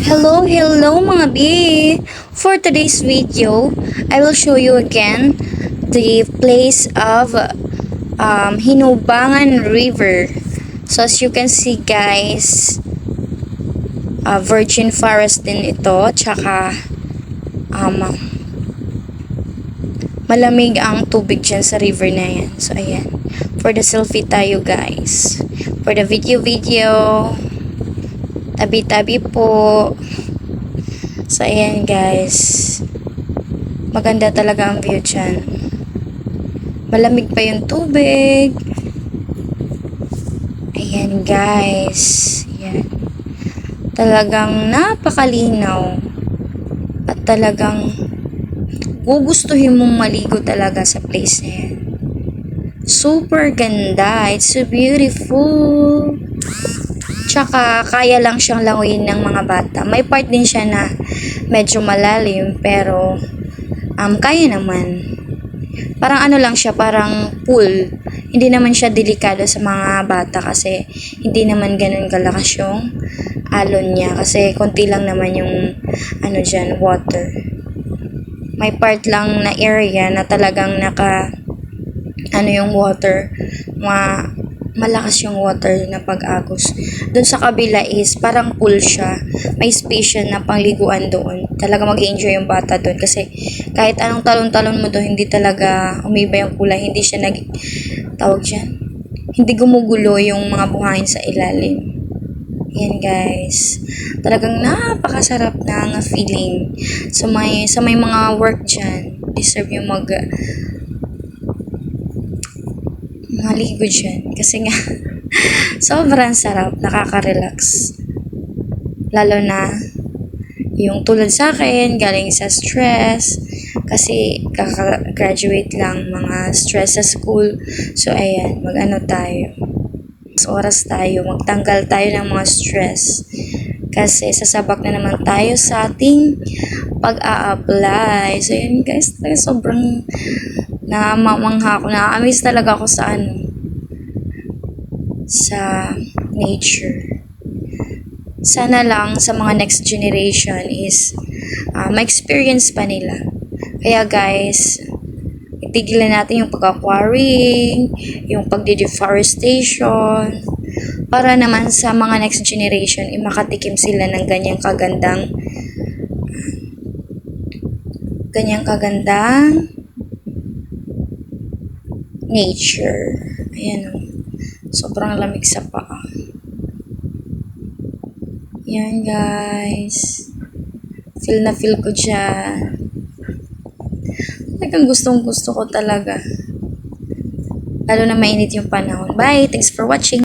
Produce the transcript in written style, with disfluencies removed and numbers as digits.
Hello mga B! For today's video, I will show you again the place of Hinubangan River. So as you can see guys, virgin forest din ito, tsaka malamig ang tubig dyan sa river na yan. So ayan, for the selfie tayo guys. For the video, tabi-tabi po. So ayan guys, maganda talaga ang view dyan. Malamig pa yung tubig. Ayan guys, ayan. Talagang napakalinaw at talagang gugustuhin mong maligo talaga sa place na yan. Super ganda, it's so beautiful. Tsaka kaya lang siyang languyin ng mga bata. May part din siya na medyo malalim pero kaya naman. Parang ano lang siya, parang pool. Hindi naman siya delikado sa mga bata kasi hindi naman ganun kalakas yung alon niya kasi konti lang naman yung dyan, water. May part lang na area na talagang yung water, malakas yung water na pag-agos. Doon sa kabila is parang pool siya. May space siya na pangliguan doon. Talaga mag-enjoy yung bata doon kasi kahit anong talon-talon mo doon, hindi talaga umiba yung kulay. Hindi siya hindi gumugulo yung mga buhangin sa ilalim. Yan guys. Talagang napakasarap na feeling. So sa may mga work dyan, deserve yung maligo dyan kasi nga sobrang sarap, nakaka-relax, lalo na yung tulad sa akin galing sa stress kasi kaka-graduate lang, mga stress sa school. So ayan, tayo, oras tayo, magtanggal tayo ng mga stress kasi sasabak na naman tayo sa ating pag-a-apply. So yun guys, sobrang namamangha ako, na-amaze talaga ako sa nature. Sana lang sa mga next generation is ma-experience pa nila. Kaya guys, itigilan natin yung pag-aquaring, yung pagde-deforestation, para naman sa mga next generation makatikim sila ng ganyang kagandang nature. Ayan o. Sobrang lamig sa paa. Yan guys. Feel na feel ko dyan. Talagang gustong gusto ko talaga. Lalo na mainit yung panahon. Bye! Thanks for watching!